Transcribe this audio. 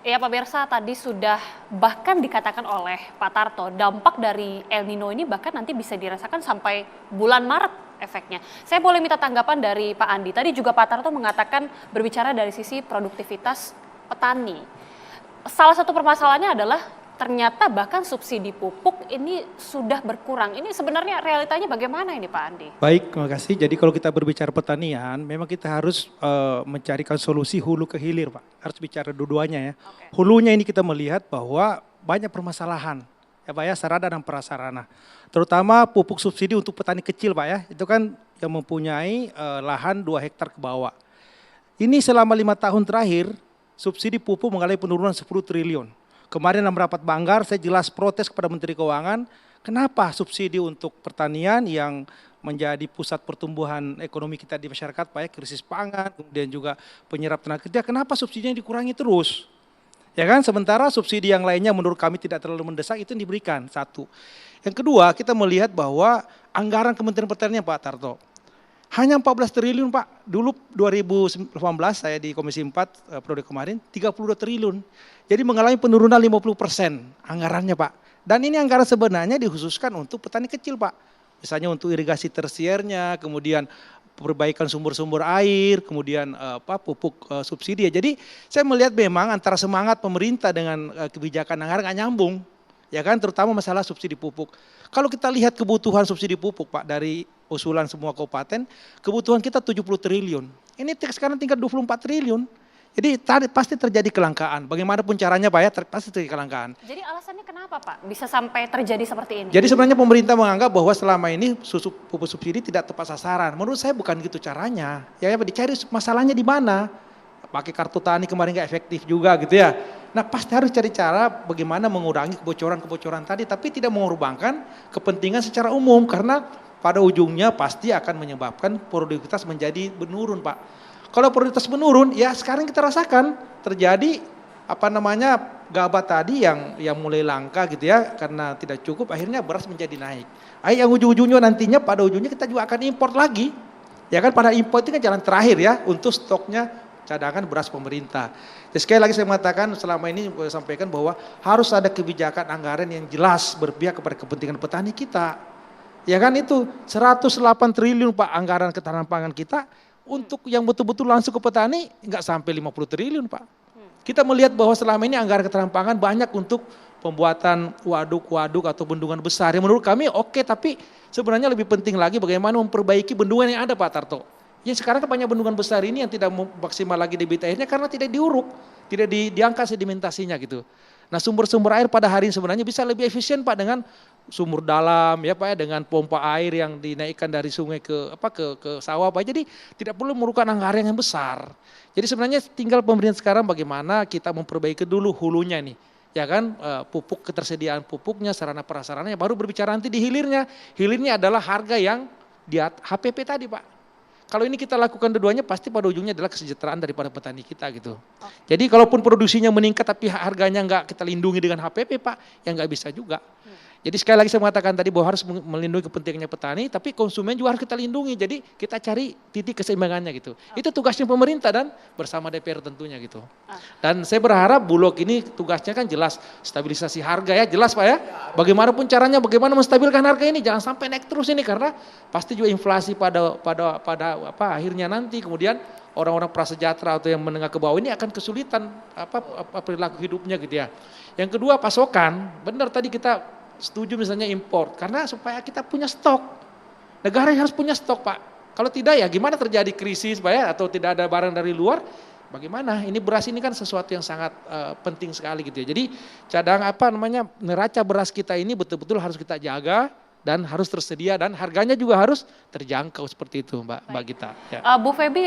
Ya pemirsa, tadi sudah bahkan dikatakan oleh Pak Tarto, dampak dari El Nino ini bahkan nanti bisa dirasakan sampai bulan Maret efeknya. Saya boleh minta tanggapan dari Pak Andi. Tadi juga Pak Tarto mengatakan berbicara dari sisi produktivitas petani. Salah satu permasalahannya adalah ternyata bahkan subsidi pupuk ini sudah berkurang. Ini sebenarnya realitanya bagaimana ini Pak Andi? Baik, terima kasih. Jadi kalau kita berbicara pertanian, memang kita harus mencarikan solusi hulu ke hilir, Pak. Harus bicara dua-duanya ya. Oke. Hulunya ini kita melihat bahwa banyak permasalahan, ya Pak ya, sarana dan prasarana. Terutama pupuk subsidi untuk petani kecil, Pak ya. Itu kan yang mempunyai lahan 2 hektar ke bawah. Ini selama 5 tahun terakhir, subsidi pupuk mengalami penurunan 10 triliun. Kemarin dalam rapat Banggar saya jelas protes kepada Menteri Keuangan, kenapa subsidi untuk pertanian yang menjadi pusat pertumbuhan ekonomi kita di masyarakat, Pak ya, krisis pangan, kemudian juga penyerap tenaga kerja, kenapa subsidinya dikurangi terus? Ya kan, sementara subsidi yang lainnya menurut kami tidak terlalu mendesak itu yang diberikan, satu. Yang kedua, kita melihat bahwa anggaran Kementerian Pertanian Pak Tarto, hanya 14 triliun Pak, dulu 2018 saya di Komisi 4 periode kemarin 32 triliun. Jadi mengalami penurunan 50% anggarannya Pak. Dan ini anggaran sebenarnya dikhususkan untuk petani kecil Pak. Misalnya untuk irigasi tersiernya, kemudian perbaikan sumber-sumber air, kemudian pupuk subsidi. Jadi saya melihat memang antara semangat pemerintah dengan kebijakan anggaran nggak nyambung. Ya kan, terutama masalah subsidi pupuk. Kalau kita lihat kebutuhan subsidi pupuk Pak dari usulan semua kabupaten, kebutuhan kita 70 triliun. Ini sekarang tinggal 24 triliun. Jadi pasti terjadi kelangkaan. Bagaimanapun caranya Pak ya, pasti terjadi kelangkaan. Jadi alasannya kenapa Pak bisa sampai terjadi seperti ini? Jadi sebenarnya pemerintah menganggap bahwa selama ini pupuk subsidi tidak tepat sasaran. Menurut saya bukan gitu caranya. Ya dicari masalahnya di mana. Pakai kartu tani kemarin nggak efektif juga gitu ya. Nah pasti harus cari cara bagaimana mengurangi kebocoran-kebocoran tadi. Tapi tidak mengorbankan kepentingan secara umum. Karena pada ujungnya pasti akan menyebabkan produktivitas menjadi menurun Pak. Kalau produktivitas menurun, ya sekarang kita rasakan terjadi gabah tadi yang mulai langka gitu ya, karena tidak cukup akhirnya beras menjadi naik. Yang ujung-ujungnya nantinya pada ujungnya kita juga akan import lagi. Ya kan pada import itu kan jalan terakhir ya untuk stoknya cadangan beras pemerintah. Jadi sekali lagi saya mengatakan selama ini saya sampaikan bahwa harus ada kebijakan anggaran yang jelas berpihak kepada kepentingan petani kita. Ya kan itu 108 triliun Pak anggaran ketahanan pangan kita. Untuk yang betul-betul langsung ke petani nggak sampai 50 triliun Pak. Kita melihat bahwa selama ini anggaran ketahanan pangan banyak untuk pembuatan waduk-waduk atau bendungan besar. Yang menurut kami oke, tapi sebenarnya lebih penting lagi bagaimana memperbaiki bendungan yang ada Pak Tarto. Yang sekarang kan banyak bendungan besar ini yang tidak maksimal lagi debit airnya karena tidak diuruk, tidak diangkat sedimentasinya gitu. Nah sumber-sumber air pada hari ini sebenarnya bisa lebih efisien Pak dengan sumur dalam ya Pak ya, dengan pompa air yang dinaikkan dari sungai ke sawah Pak. Jadi tidak perlu memerlukan anggaran yang besar. Jadi sebenarnya tinggal pemerintah sekarang bagaimana kita memperbaiki dulu hulunya nih. Ya kan pupuk, ketersediaan pupuknya, sarana prasarananya, baru berbicara nanti di hilirnya. Hilirnya adalah harga yang di HPP tadi Pak. Kalau ini kita lakukan keduanya pasti pada ujungnya adalah kesejahteraan daripada petani kita gitu. Jadi kalaupun produksinya meningkat tapi harganya nggak kita lindungi dengan HPP Pak, ya nggak bisa juga. Jadi sekali lagi saya mengatakan tadi bahwa harus melindungi kepentingannya petani, tapi konsumen juga harus kita lindungi. Jadi kita cari titik keseimbangannya gitu. Itu tugasnya pemerintah dan bersama DPR tentunya gitu. Dan saya berharap Bulog ini tugasnya kan jelas stabilisasi harga ya, jelas Pak ya. Bagaimanapun caranya, bagaimana menstabilkan harga ini, jangan sampai naik terus ini karena pasti juga inflasi pada akhirnya nanti kemudian orang-orang prasejahtera atau yang menengah ke bawah ini akan kesulitan perilaku hidupnya gitu ya. Yang kedua pasokan, benar tadi kita setuju misalnya impor karena supaya kita punya stok. Negara harus punya stok Pak. Kalau tidak ya gimana terjadi krisis Pak ya atau tidak ada barang dari luar? Bagaimana? Ini beras ini kan sesuatu yang sangat penting sekali gitu ya. Jadi cadangan neraca beras kita ini betul-betul harus kita jaga dan harus tersedia dan harganya juga harus terjangkau seperti itu Mbak Gita. Ya. Bu Feby,